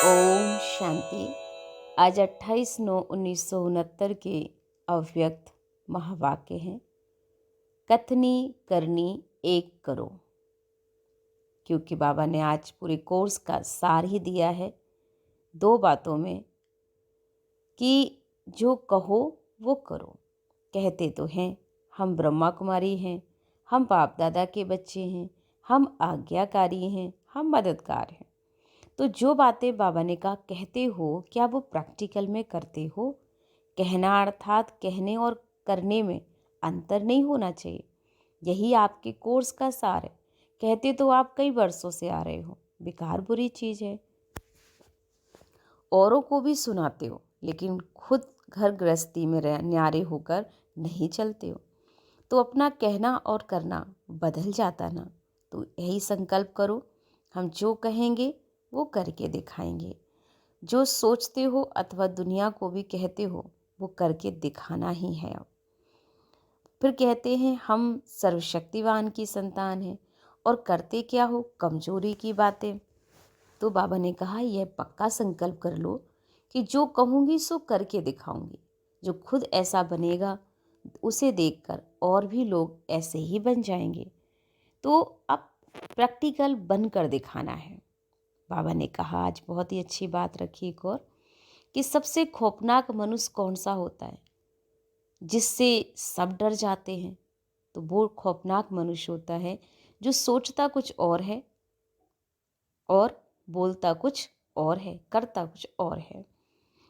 ओम शांति। आज 28/9/1969 के अव्यक्त महावाक्य हैं। कथनी करनी एक करो। क्योंकि बाबा ने आज पूरे कोर्स का सार ही दिया है 2 बातों में कि जो कहो वो करो। कहते तो हैं हम ब्रह्मा कुमारी हैं, हम बाप दादा के बच्चे हैं, हम आज्ञाकारी हैं, हम मददगार हैं। तो जो बातें बाबा ने कहा कहते हो, क्या वो प्रैक्टिकल में करते हो? कहना अर्थात कहने और करने में अंतर नहीं होना चाहिए। यही आपके कोर्स का सार है। कहते तो आप कई वर्षों से आ रहे हो, बेकार बुरी चीज़ है। औरों को भी सुनाते हो, लेकिन खुद घर गृहस्थी में न्यारे होकर नहीं चलते हो, तो अपना कहना और करना बदल जाता ना। तो यही संकल्प करो, हम जो कहेंगे वो करके दिखाएंगे। जो सोचते हो अथवा दुनिया को भी कहते हो वो करके दिखाना ही है। अब फिर कहते हैं हम सर्वशक्तिवान की संतान हैं और करते क्या हो? कमजोरी की बातें। तो बाबा ने कहा यह पक्का संकल्प कर लो कि जो कहूँगी सो करके दिखाऊंगी। जो खुद ऐसा बनेगा उसे देखकर और भी लोग ऐसे ही बन जाएंगे। तो अब प्रैक्टिकल बनकर दिखाना है। बाबा ने कहा आज बहुत ही अच्छी बात रखी एक और, कि सबसे खौफनाक मनुष्य कौन सा होता है? जिससे सब डर जाते हैं। तो वो खौफनाक मनुष्य होता है जो सोचता कुछ और है और बोलता कुछ और है, करता कुछ और है।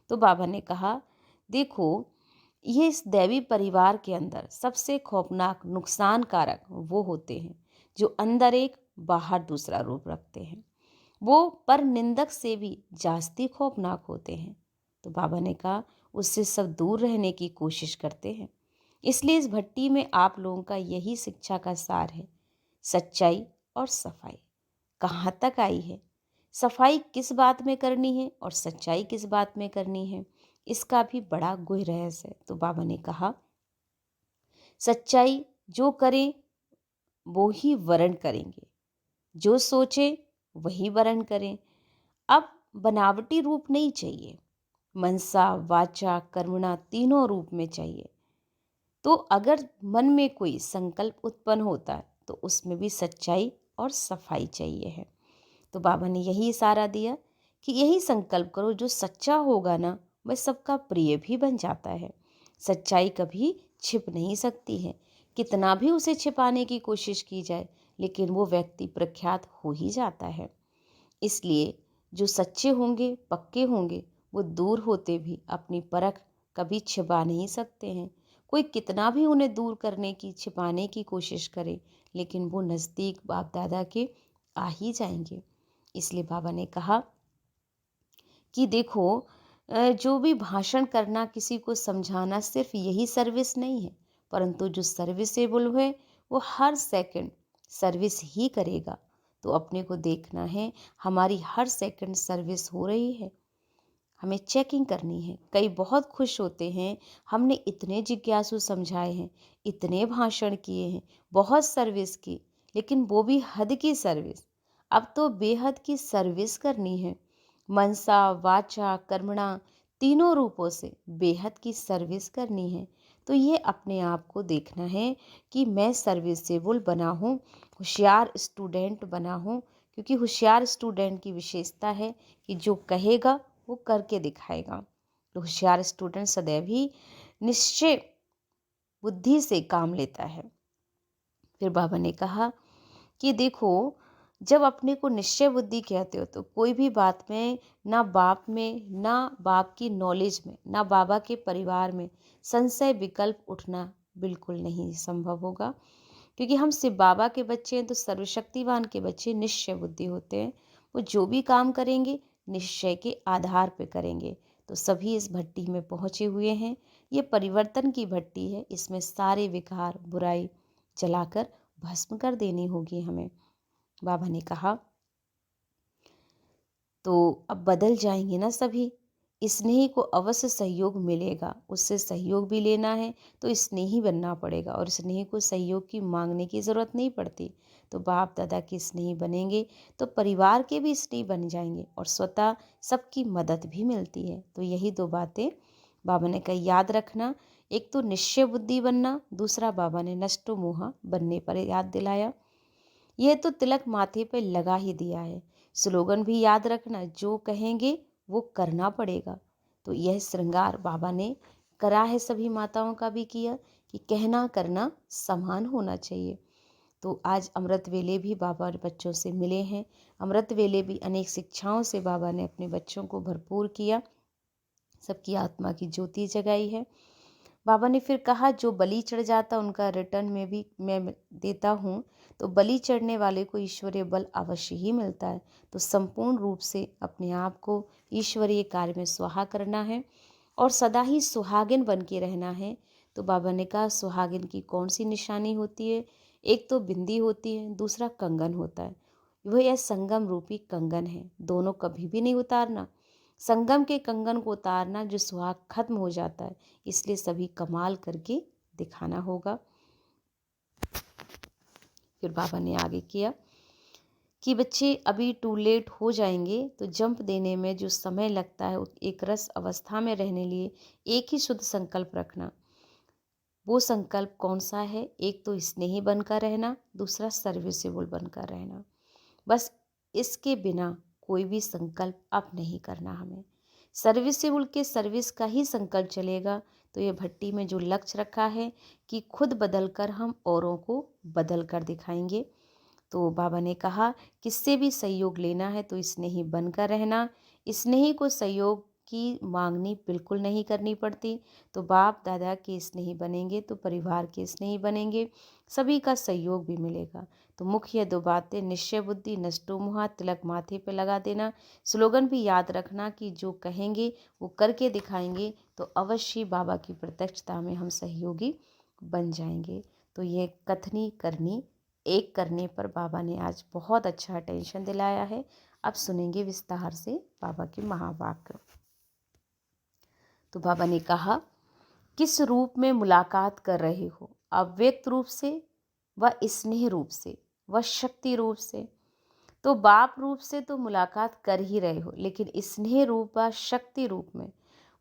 तो बाबा ने कहा देखो, ये इस दैवी परिवार के अंदर सबसे खौफनाक नुकसानकारक वो होते हैं जो अंदर एक बाहर दूसरा रूप रखते हैं। वो पर निंदक से भी जास्ती खौफनाक होते हैं। तो बाबा ने कहा उससे सब दूर रहने की कोशिश करते हैं। इसलिए इस भट्टी में आप लोगों का यही शिक्षा का सार है, सच्चाई और सफाई। कहाँ तक आई है? सफाई किस बात में करनी है और सच्चाई किस बात में करनी है, इसका भी बड़ा गुह्य रहस्य है। तो बाबा ने कहा सच्चाई जो करें वो ही वर्ण करेंगे, जो सोचे वही वर्ण करें। अब बनावटी रूप नहीं चाहिए, मनसा वाचा कर्मणा तीनों रूप में चाहिए। तो अगर मन में कोई संकल्प उत्पन्न होता है तो उसमें भी सच्चाई और सफाई चाहिए है। तो बाबा ने यही इशारा दिया कि यही संकल्प करो, जो सच्चा होगा ना वह सबका प्रिय भी बन जाता है। सच्चाई कभी छिप नहीं सकती है, कितना भी उसे छिपाने की कोशिश की जाए लेकिन वो व्यक्ति प्रख्यात हो ही जाता है। इसलिए जो सच्चे होंगे, पक्के होंगे, वो दूर होते भी अपनी परख कभी छिपा नहीं सकते हैं। कोई कितना भी उन्हें दूर करने की, छिपाने की कोशिश करे, लेकिन वो नज़दीक बाप दादा के आ ही जाएंगे। इसलिए बाबा ने कहा कि देखो, जो भी भाषण करना, किसी को समझाना, सिर्फ यही सर्विस नहीं है, परंतु जो सर्विसेबल है वो हर सेकंड सर्विस ही करेगा। तो अपने को देखना है हमारी हर सेकंड सर्विस हो रही है, हमें चेकिंग करनी है। कई बहुत खुश होते हैं, हमने इतने जिज्ञासु समझाए हैं, इतने भाषण किए हैं, बहुत सर्विस की, लेकिन वो भी हद की सर्विस। अब तो बेहद की सर्विस करनी है। मनसा वाचा कर्मणा तीनों रूपों से बेहद की सर्विस करनी है। तो ये अपने आप को देखना है कि मैं सर्विसेबल बना हूँ, होशियार स्टूडेंट बना हूँ। क्योंकि होशियार स्टूडेंट की विशेषता है कि जो कहेगा वो करके दिखाएगा। तो होशियार स्टूडेंट सदैव ही निश्चय बुद्धि से काम लेता है। फिर बाबा ने कहा कि देखो, जब अपने को निश्चय बुद्धि कहते हो तो कोई भी बात में, ना बाप में, ना बाप की नॉलेज में, ना बाबा के परिवार में संशय विकल्प उठना बिल्कुल नहीं संभव होगा। क्योंकि हम सिर्फ बाबा के बच्चे हैं, तो सर्वशक्तिवान के बच्चे निश्चय बुद्धि होते हैं। वो जो भी काम करेंगे निश्चय के आधार पर करेंगे। तो सभी इस भट्टी में पहुँचे हुए हैं। ये परिवर्तन की भट्टी है, इसमें सारे विकार बुराई जलाकर भस्म कर देनी होगी हमें। बाबा ने कहा तो अब बदल जाएंगे ना सभी। स्नेही को अवश्य सहयोग मिलेगा, उससे सहयोग भी लेना है तो स्नेही बनना पड़ेगा, और स्नेही को सहयोग की मांगने की ज़रूरत नहीं पड़ती। तो बाप दादा के स्नेही बनेंगे तो परिवार के भी स्नेही बन जाएंगे, और स्वतः सबकी मदद भी मिलती है। तो यही दो बातें बाबा ने कहा याद रखना। एक तो निश्चय बुद्धि बनना, दूसरा बाबा ने नष्टो मोहा बनने पर याद दिलाया। यह तो तिलक माथे पे लगा ही दिया है। स्लोगन भी याद रखना, जो कहेंगे वो करना पड़ेगा। तो यह श्रृंगार बाबा ने करा है, सभी माताओं का भी किया कि कहना करना समान होना चाहिए। तो आज अमृत वेले भी बाबा बच्चों से मिले हैं। अमृत वेले भी अनेक शिक्षाओं से बाबा ने अपने बच्चों को भरपूर किया, सबकी आत्मा की ज्योति जगाई है। बाबा ने फिर कहा जो बलि चढ़ जाता उनका रिटर्न में भी मैं देता हूँ। तो बलि चढ़ने वाले को ईश्वरीय बल अवश्य ही मिलता है। तो संपूर्ण रूप से अपने आप को ईश्वरीय कार्य में स्वाहा करना है और सदा ही सुहागिन बन के रहना है। तो बाबा ने कहा सुहागिन की कौन सी निशानी होती है? एक तो बिंदी होती है, दूसरा कंगन होता है। वह यह संगम रूपी कंगन है, दोनों कभी भी नहीं उतारना। संगम के कंगन को उतारना जो सुहाग खत्म हो जाता है, इसलिए सभी कमाल करके दिखाना होगा। फिर बाबा ने आगे किया कि बच्चे अभी टू लेट हो जाएंगे, तो जंप देने में जो समय लगता है एक रस अवस्था में रहने लिए एक ही शुद्ध संकल्प रखना। वो संकल्प कौन सा है? एक तो स्नेही बनकर रहना, दूसरा सर्विसेबल बनकर रहना। बस इसके बिना कोई भी संकल्प अब नहीं करना हमें। सर्विसेबल के सर्विस का ही संकल्प चलेगा। तो ये भट्टी में जो लक्ष्य रखा है कि खुद बदलकर हम औरों को बदल कर दिखाएंगे। तो बाबा ने कहा किससे भी सहयोग लेना है तो स्नेही बनकर रहना। स्नेही को सहयोग की मांगनी बिल्कुल नहीं करनी पड़ती। तो बाप दादा के स्नेही बनेंगे तो परिवार के स्नेही बनेंगे, सभी का सहयोग भी मिलेगा। तो मुख्य दो बातें निश्चय बुद्धि नष्टो मोहा, तिलक माथे पे लगा देना। स्लोगन भी याद रखना कि जो कहेंगे वो करके दिखाएंगे, तो अवश्य बाबा की प्रत्यक्षता में हम सहयोगी बन जाएंगे। तो ये कथनी करनी एक करने पर बाबा ने आज बहुत अच्छा अटेंशन दिलाया है। अब सुनेंगे विस्तार से बाबा के महावाक्य। तो बाबा ने कहा किस रूप में मुलाकात कर रहे हो? अव्यक्त रूप से, व स्नेह रूप से, व शक्ति रूप से। तो बाप रूप से तो मुलाकात कर ही रहे हो, लेकिन स्नेह रूप व शक्ति रूप में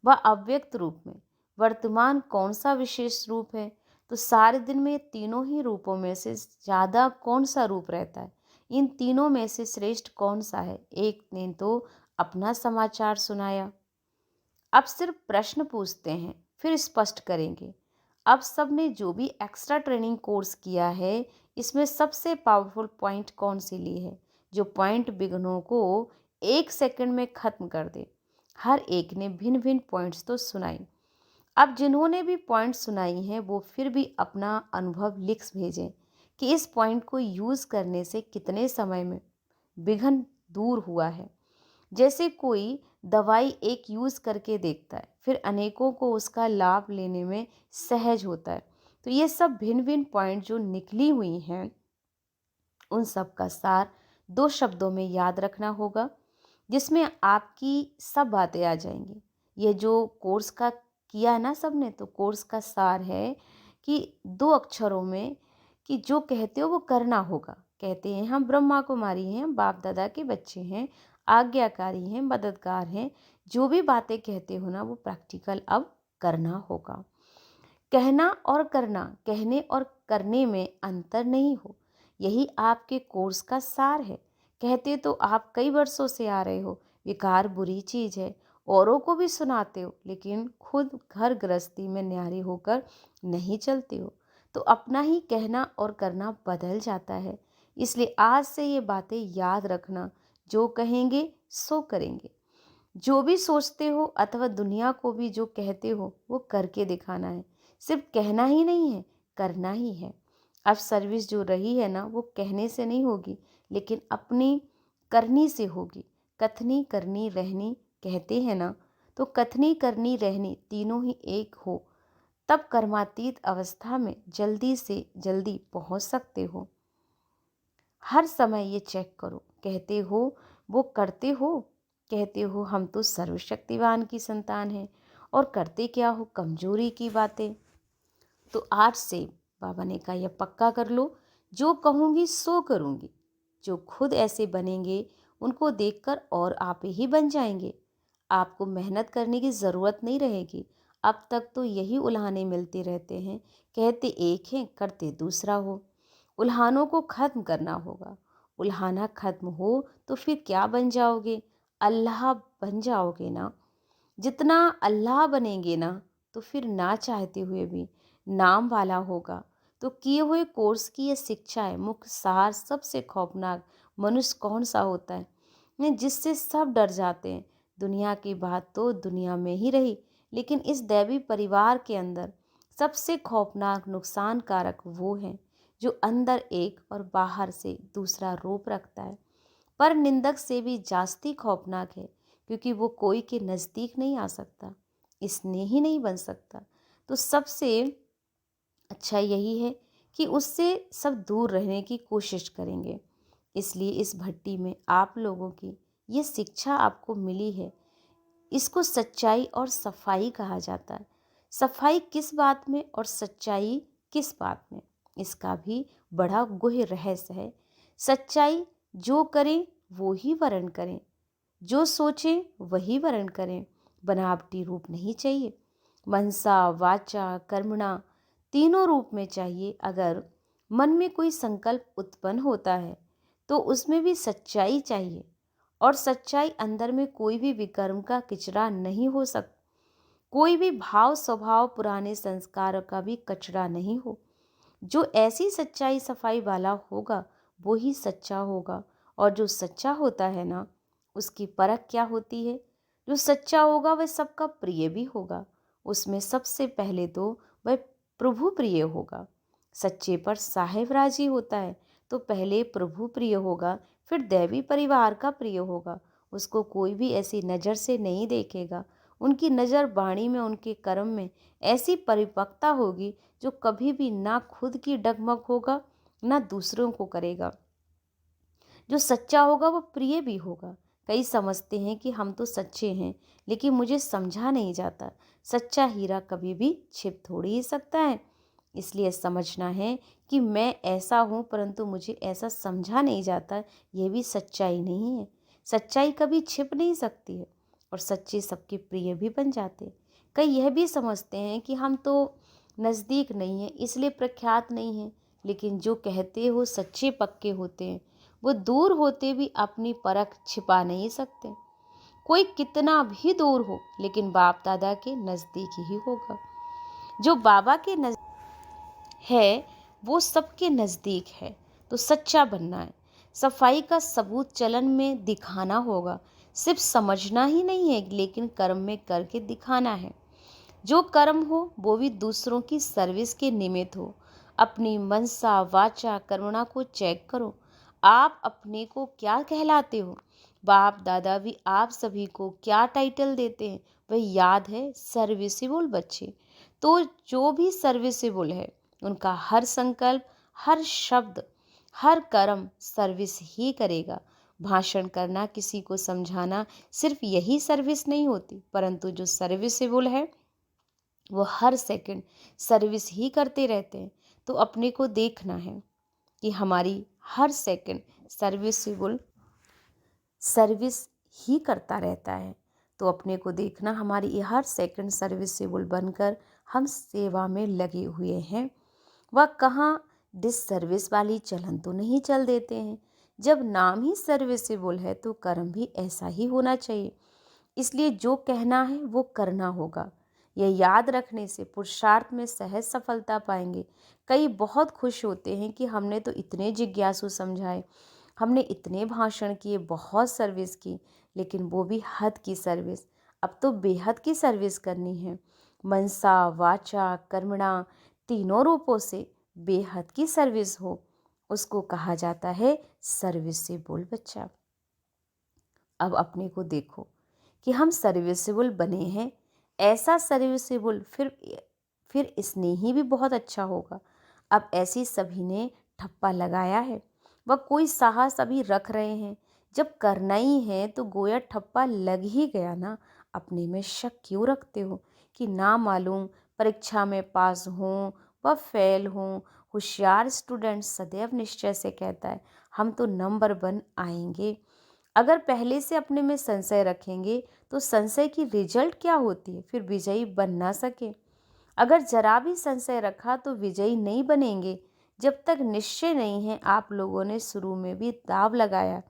व अव्यक्त रूप में वर्तमान कौन सा विशेष रूप है? तो सारे दिन में तीनों ही रूपों में से ज़्यादा कौन सा रूप रहता है? इन तीनों में से श्रेष्ठ कौन सा है? एक ने तो अपना समाचार सुनाया, अब सिर्फ प्रश्न पूछते हैं, फिर स्पष्ट करेंगे। अब सबने जो भी एक्स्ट्रा ट्रेनिंग कोर्स किया है, इसमें सबसे पावरफुल पॉइंट कौन सी ली है? जो पॉइंट विघ्नों को 1 सेकंड में खत्म कर दे। हर एक ने भिन्न भिन्न पॉइंट्स तो सुनाई। अब जिन्होंने भी पॉइंट सुनाई हैं वो फिर भी अपना अनुभव लिख भेजें कि इस पॉइंट को यूज़ करने से कितने समय में विघ्न दूर हुआ है। जैसे कोई दवाई एक यूज़ करके देखता है, फिर अनेकों को उसका लाभ लेने में सहज होता है। तो ये सब भिन्न भिन्न पॉइंट जो निकली हुई हैं, उन सब का सार 2 शब्दों में याद रखना होगा, जिसमें आपकी सब बातें आ जाएंगी। ये जो कोर्स का किया है ना सबने, तो कोर्स का सार है कि 2 अक्षरों में कि जो कहते हो वो करना होगा। कहते हैं हम ब्रह्मा कुमारी हैं, हम बाप दादा के बच्चे हैं, आज्ञाकारी हैं, मददगार हैं। जो भी बातें कहते हो ना वो प्रैक्टिकल अब करना होगा। कहना और करना, कहने और करने में अंतर नहीं हो, यही आपके कोर्स का सार है। कहते तो आप कई वर्षों से आ रहे हो, विकार बुरी चीज़ है, औरों को भी सुनाते हो, लेकिन खुद घर गृहस्थी में न्यारी होकर नहीं चलते हो। तो अपना ही कहना और करना बदल जाता है। इसलिए आज से ये बातें याद रखना, जो कहेंगे सो करेंगे। जो भी सोचते हो अथवा दुनिया को भी जो कहते हो वो करके दिखाना है। सिर्फ कहना ही नहीं है, करना ही है। अब सर्विस जो रही है ना वो कहने से नहीं होगी, लेकिन अपनी करनी से होगी। कथनी करनी रहनी कहते हैं ना, तो कथनी करनी रहनी तीनों ही एक हो, तब कर्मातीत अवस्था में जल्दी से जल्दी पहुंच सकते हो। हर समय ये चेक करो, कहते हो वो करते हो कहते हो हम तो सर्वशक्तिवान की संतान हैं और करते क्या हो कमजोरी की बातें। तो आज से बाबा ने कहा, यह पक्का कर लो, जो कहूँगी सो करूँगी। जो खुद ऐसे बनेंगे उनको देखकर और आप ही बन जाएंगे। आपको मेहनत करने की ज़रूरत नहीं रहेगी। अब तक तो यही उल्हाने मिलते रहते हैं, कहते एक हैं करते दूसरा हो। उल्हानों को खत्म करना होगा। उल्हाना खत्म हो तो फिर क्या बन जाओगे? अल्लाह बन जाओगे ना। जितना अल्लाह बनेंगे ना तो फिर ना चाहते हुए भी नाम वाला होगा। तो किए हुए कोर्स की ये शिक्षा है। मुख्य सार सबसे खौफनाक मनुष्य कौन सा होता है जिससे सब डर जाते हैं। दुनिया की बात तो दुनिया में ही रही, लेकिन इस दैवी परिवार के अंदर सबसे खौफनाक नुकसान कारक वो है जो अंदर एक और बाहर से दूसरा रूप रखता है। पर निंदक से भी जास्ती खौफनाक है, क्योंकि वो कोई के नज़दीक नहीं आ सकता, स्नेही नहीं बन सकता। तो सबसे अच्छा यही है कि उससे सब दूर रहने की कोशिश करेंगे। इसलिए इस भट्टी में आप लोगों की ये शिक्षा आपको मिली है। इसको सच्चाई और सफाई कहा जाता है। सफाई किस बात में और सच्चाई किस बात में, इसका भी बड़ा गूढ़ रहस्य है। सच्चाई जो करें वो ही वर्ण करें, जो सोचें वही वर्ण करें। बनावटी रूप नहीं चाहिए। मनसा वाचा कर्मणा तीनों रूप में चाहिए। अगर मन में कोई संकल्प उत्पन्न होता है तो उसमें भी सच्चाई चाहिए, और सच्चाई अंदर में कोई भी विकर्म का किचरा नहीं हो सकता। कोई भी भाव स्वभाव पुराने संस्कार का भी कचरा नहीं हो। जो ऐसी सच्चाई सफाई वाला होगा वो ही सच्चा होगा। और जो सच्चा होता है ना, उसकी परख क्या होती है? जो सच्चा होगा वह सबका प्रिय भी होगा। उसमें सबसे पहले तो वह प्रभु प्रिय होगा। सच्चे पर साहेब राजी होता है तो पहले प्रभु प्रिय होगा, फिर दैवी परिवार का प्रिय होगा। उसको कोई भी ऐसी नज़र से नहीं देखेगा। उनकी नज़र वाणी में उनके कर्म में ऐसी परिपक्वता होगी जो कभी भी ना खुद की डगमग होगा ना दूसरों को करेगा। जो सच्चा होगा वो प्रिय भी होगा। कई समझते हैं कि हम तो सच्चे हैं, लेकिन मुझे समझा नहीं जाता। सच्चा हीरा कभी भी छिप थोड़ी ही सकता है। इसलिए समझना है कि मैं ऐसा हूँ परंतु मुझे ऐसा समझा नहीं जाता, यह भी सच्चाई नहीं है। सच्चाई कभी छिप नहीं सकती है, और सच्चे सबके प्रिय भी बन जाते हैं। कई यह भी समझते हैं कि हम तो नज़दीक नहीं हैं इसलिए प्रख्यात नहीं हैं, लेकिन जो कहते हो सच्चे पक्के होते हैं वो दूर होते भी अपनी परख छिपा नहीं सकते। कोई कितना भी दूर हो लेकिन बाप दादा के नज़दीक ही होगा। जो बाबा के है वो सबके नज़दीक है। तो सच्चा बनना है। सफाई का सबूत चलन में दिखाना होगा। सिर्फ समझना ही नहीं है, लेकिन कर्म में करके दिखाना है। जो कर्म हो वो भी दूसरों की सर्विस के निमित्त हो। अपनी मनसा वाचा कर्मणा को चेक करो। आप अपने को क्या कहलाते हो? बाप दादा भी आप सभी को क्या टाइटल देते हैं? वह याद है, सर्विसेबल बच्चे। तो जो भी सर्विसेबल है उनका हर संकल्प, हर शब्द, हर कर्म सर्विस ही करेगा। भाषण करना, किसी को समझाना, सिर्फ यही सर्विस नहीं होती, परंतु जो सर्विसेबल है वो हर सेकंड सर्विस ही करते रहते हैं। तो अपने को देखना है कि हमारी हर सेकंड सर्विसेबल सर्विस ही करता रहता है। तो अपने को देखना, हमारी ये हर सेकंड सर्विसेबल बनकर हम सेवा में लगे हुए हैं। वह कहाँ डिससर्विस वाली चलन तो नहीं चल देते हैं। जब नाम ही सर्विसेबल है तो कर्म भी ऐसा ही होना चाहिए। इसलिए जो कहना है वो करना होगा। यह याद रखने से पुरुषार्थ में सहज सफलता पाएंगे। कई बहुत खुश होते हैं कि हमने तो इतने जिज्ञासु समझाए, हमने इतने भाषण किए, बहुत सर्विस की, लेकिन वो भी हद की सर्विस। अब तो बेहद की सर्विस करनी है। मनसा वाचा कर्मणा तीनों रूपों से बेहद की सर्विस हो, उसको कहा जाता है सर्विसेबल बच्चा। अब अपने को देखो कि हम सर्विसेबल बने हैं। ऐसा सर्विसेबल फिर स्नेही भी बहुत अच्छा होगा। अब ऐसी सभी ने ठप्पा लगाया है, वह कोई साहस अभी रख रहे हैं। जब करना ही है तो गोया ठप्पा लग ही गया ना, अपने में शक क्यों रखते हो कि ना मालूम परीक्षा में पास हों व फेल हों। होशियार स्टूडेंट सदैव निश्चय से कहता है हम तो नंबर 1 आएंगे। अगर पहले से अपने में संशय रखेंगे तो संशय की रिजल्ट क्या होती है, फिर विजयी बन ना सके। अगर जरा भी संशय रखा तो विजयी नहीं बनेंगे। जब तक निश्चय नहीं है, आप लोगों ने शुरू में भी दाव लगाया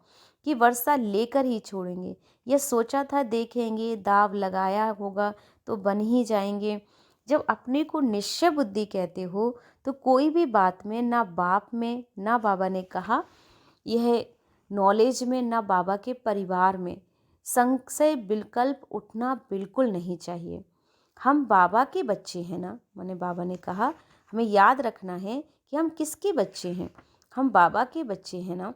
कि वर्षा लेकर ही छोड़ेंगे, यह सोचा था देखेंगे, दाव लगाया होगा तो बन ही जाएंगे। जब अपने को निश्चय बुद्धि कहते हो तो कोई भी बात में ना बाप में ना बाबा ने कहा यह नॉलेज में ना बाबा के परिवार में संशय विकल्प उठना बिल्कुल नहीं चाहिए। हम बाबा के बच्चे हैं ना, मैंने बाबा ने कहा हमें याद रखना है कि हम किसके बच्चे हैं। हम बाबा के बच्चे हैं ना,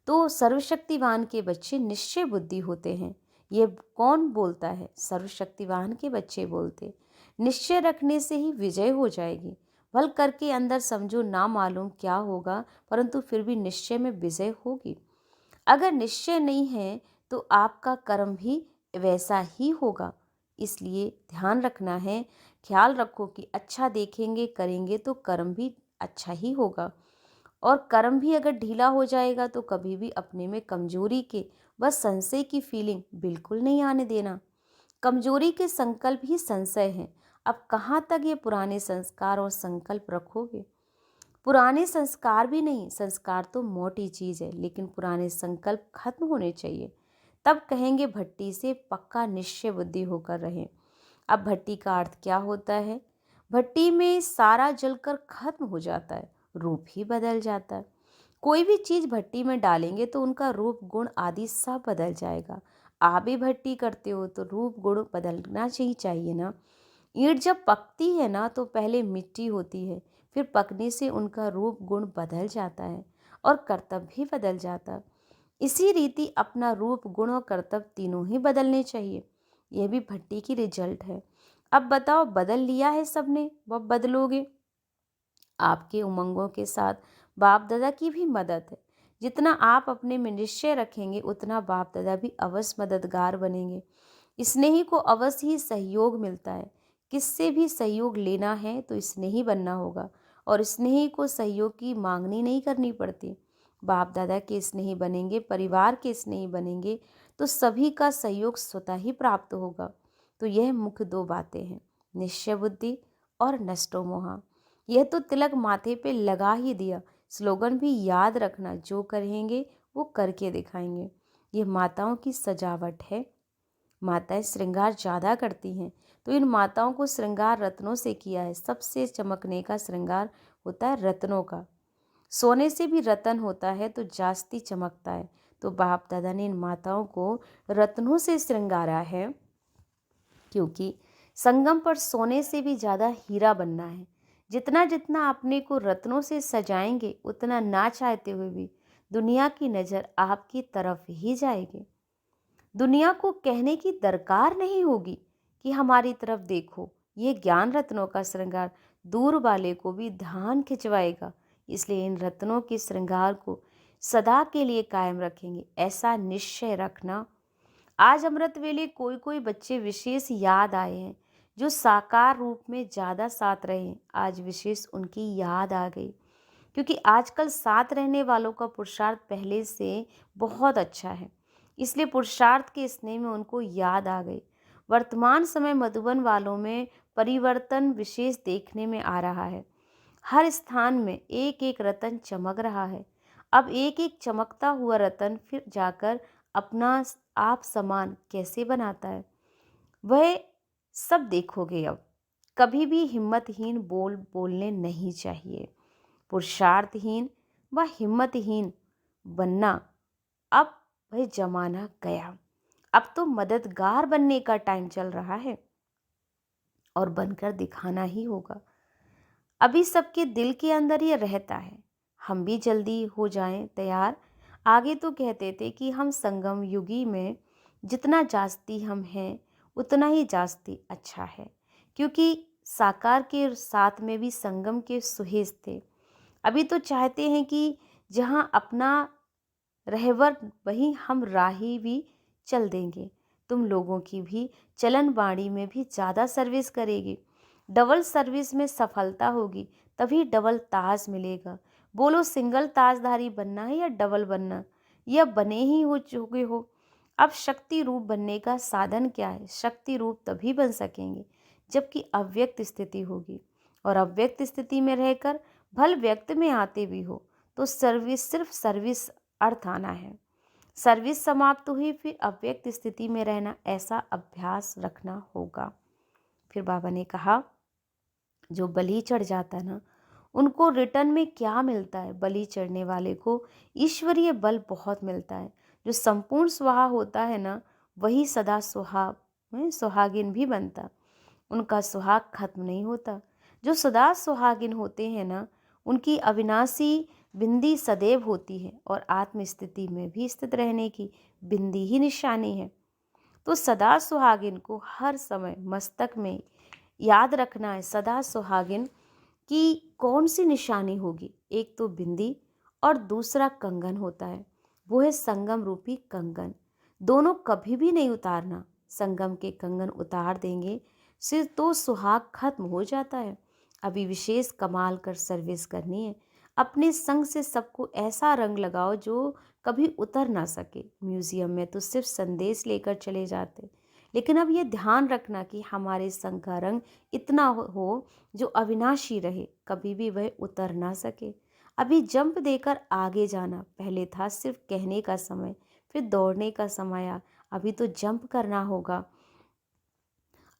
तो सर्वशक्तिवान के बच्चे निश्चय बुद्धि होते हैं। ये कौन बोलता है? सर्वशक्तिवान के बच्चे बोलते। निश्चय रखने से ही विजय हो जाएगी। भल करके अंदर समझो ना मालूम क्या होगा, परंतु फिर भी निश्चय में विजय होगी। अगर निश्चय नहीं है तो आपका कर्म भी वैसा ही होगा। इसलिए ध्यान रखना है, ख्याल रखो कि अच्छा देखेंगे करेंगे तो कर्म भी अच्छा ही होगा। और कर्म भी अगर ढीला हो जाएगा तो कभी भी अपने में कमजोरी के व संशय की फीलिंग बिल्कुल नहीं आने देना। कमजोरी के संकल्प ही संशय हैं। अब कहाँ तक ये पुराने संस्कार और संकल्प रखोगे? पुराने संस्कार भी नहीं, संस्कार तो मोटी चीज है, लेकिन पुराने संकल्प खत्म होने चाहिए। तब कहेंगे भट्टी से पक्का निश्चय बुद्धि होकर रहे। अब भट्टी का अर्थ क्या होता है? भट्टी में सारा जलकर खत्म हो जाता है, रूप ही बदल जाता है। कोई भी चीज भट्टी में डालेंगे तो उनका रूप गुण आदि सब बदल जाएगा। आप भी भट्टी करते हो तो रूप गुण बदलना ही चाहिए ना। ईंट जब पकती है ना तो पहले मिट्टी होती है, फिर पकने से उनका रूप गुण बदल जाता है और कर्तव्य भी बदल जाता है। इसी रीति अपना रूप गुण और कर्तव्य तीनों ही बदलने चाहिए। यह भी भट्टी की रिजल्ट है। अब बताओ, बदल लिया है सबने, वह बदलोगे? आपके उमंगों के साथ बाप दादा की भी मदद है। जितना आप अपने में निश्चय रखेंगे उतना बाप दादा भी अवश्य मददगार बनेंगे। स्नेही को अवश्य ही सहयोग मिलता है। किससे भी सहयोग लेना है तो स्नेही बनना होगा, और स्नेही को सहयोग की मांगनी नहीं करनी पड़ती। बाप दादा के स्नेही बनेंगे, परिवार के स्नेही बनेंगे तो सभी का सहयोग स्वतः ही प्राप्त होगा। तो यह मुख्य 2 बातें हैं, निश्चय बुद्धि और नष्टो मोहा। यह तो तिलक माथे पे लगा ही दिया। स्लोगन भी याद रखना, जो करेंगे वो करके दिखाएंगे। ये माताओं की सजावट है। माताएं श्रृंगार ज़्यादा करती हैं, तो इन माताओं को श्रृंगार रत्नों से किया है। सबसे चमकने का श्रृंगार होता है रत्नों का। सोने से भी रतन होता है तो जास्ती चमकता है। तो बाप दादा ने इन माताओं को रत्नों से श्रृंगारा है, क्योंकि संगम पर सोने से भी ज़्यादा हीरा बनना है। जितना जितना अपने को रत्नों से सजाएंगे, उतना ना चाहते हुए भी दुनिया की नज़र आपकी तरफ ही जाएगी। दुनिया को कहने की दरकार नहीं होगी कि हमारी तरफ देखो। ये ज्ञान रत्नों का श्रृंगार दूर वाले को भी ध्यान खिंचवाएगा। इसलिए इन रत्नों के श्रृंगार को सदा के लिए कायम रखेंगे, ऐसा निश्चय रखना। आज अमृत वेले कोई कोई बच्चे विशेष याद आए हैं, जो साकार रूप में ज़्यादा साथ रहे हैं। आज विशेष उनकी याद आ गई, क्योंकि आजकल साथ रहने वालों का पुरुषार्थ पहले से बहुत अच्छा है। इसलिए पुरुषार्थ के स्नेह में उनको याद आ गई। वर्तमान समय मधुबन वालों में परिवर्तन विशेष देखने में आ रहा है। हर स्थान में एक एक रतन चमक रहा है। अब एक एक चमकता हुआ रतन फिर जाकर अपना आप समान कैसे बनाता है, वह सब देखोगे। अब कभी भी हिम्मतहीन बोलने नहीं चाहिए। पुरुषार्थहीन व हिम्मतहीन बनना, अब वह जमाना गया। अब तो मददगार बनने का टाइम चल रहा है, और बनकर दिखाना ही होगा। अभी सबके दिल के अंदर ये रहता है। हम भी जल्दी हो जाएं तैयार। आगे तो कहते थे कि हम संगम युगी में जितना जास्ती हम हैं उतना ही जास्ती अच्छा है, क्योंकि साकार के साथ में भी संगम के सुहेज थे। अभी तो चाहते हैं कि जहाँ अपना रहबर वहीं हम राही भी चल देंगे। तुम लोगों की भी चलन बाड़ी में भी ज़्यादा सर्विस करेगी। डबल सर्विस में सफलता होगी, तभी डबल ताज मिलेगा। बोलो, सिंगल ताजधारी बनना है या डबल बनना, या बने ही हो चुके हो। अब शक्ति रूप बनने का साधन क्या है? शक्ति रूप तभी बन सकेंगे जबकि अव्यक्त स्थिति होगी, और अव्यक्त स्थिति में रहकर भल व्यक्त में आते भी हो तो सर्विस, सिर्फ सर्विस अर्थ आना है। सर्विस समाप्त हुई, फिर अव्यक्त स्थिति में रहना, ऐसा अभ्यास रखना होगा। फिर बाबा ने कहा, जो बलि चढ़ जाता ना, उनको रिटर्न में क्या मिलता है? बलि चढ़ने वाले को ईश्वरीय बल बहुत मिलता है। जो संपूर्ण सुहा होता है ना, वही सदा सुहागिन भी बनता। उनका सुहाग खत्म नहीं होता। जो सदा सुहागिन होते हैं ना, उनकी अविनाशी बिंदी सदैव होती है, और आत्म स्थिति में भी स्थित रहने की बिंदी ही निशानी है। तो सदा सुहागिन को हर समय मस्तक में याद रखना है। सदा सुहागिन की कौन सी निशानी होगी? एक तो बिंदी, और दूसरा कंगन होता है, वो है संगम रूपी कंगन। दोनों कभी भी नहीं उतारना। संगम के कंगन उतार देंगे सिर तो सुहाग खत्म हो जाता है। अभी विशेष कमाल कर सर्विस करनी है। अपने संग से सबको ऐसा रंग लगाओ जो कभी उतर ना सके। म्यूजियम में तो सिर्फ संदेश लेकर चले जाते, लेकिन अब ये ध्यान रखना कि हमारे संग का रंग इतना हो जो अविनाशी रहे, कभी भी वह उतर ना सके। अभी जंप देकर आगे जाना। पहले था सिर्फ कहने का समय, फिर दौड़ने का समय आया, अभी तो जंप करना होगा।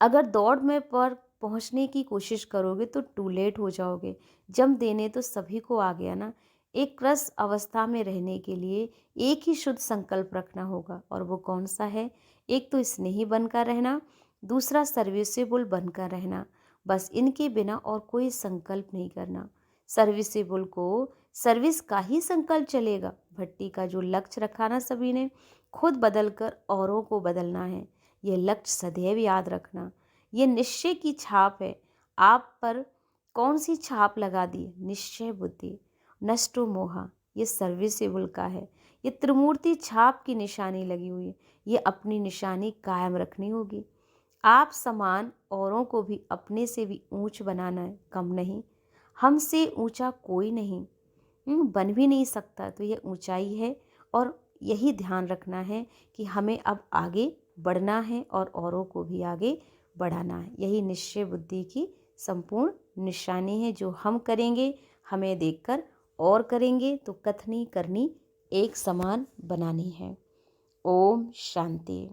अगर दौड़ में पर पहुंचने की कोशिश करोगे तो टू लेट हो जाओगे। जंप देने तो सभी को आ गया ना। एक रस अवस्था में रहने के लिए एक ही शुद्ध संकल्प रखना होगा, और वो कौन सा है? एक तो स्नेही बनकर रहना, दूसरा सर्विसेबल बनकर रहना। बस इनके बिना और कोई संकल्प नहीं करना। सर्विसेबल को सर्विस का ही संकल्प चलेगा। भट्टी का जो लक्ष्य रखा ना सभी ने, खुद बदलकर औरों को बदलना है। ये लक्ष्य सदैव याद रखना। ये निश्चय की छाप है। आप पर कौन सी छाप लगा दी? निश्चय बुद्धि, नष्टो मोहा। ये सर्विसेबल का है। ये त्रिमूर्ति छाप की निशानी लगी हुई है। ये अपनी निशानी कायम रखनी होगी। आप समान औरों को भी अपने से भी ऊंच बनाना है, कम नहीं। हमसे ऊंचा कोई नहीं बन भी नहीं सकता। तो ये ऊंचाई है, और यही ध्यान रखना है कि हमें अब आगे बढ़ना है और औरों को भी आगे बढ़ाना है। यही निश्चय बुद्धि की संपूर्ण निशानी है, जो हम करेंगे हमें देखकर और करेंगे, तो कथनी करनी एक समान बनानी है। ओम शांति।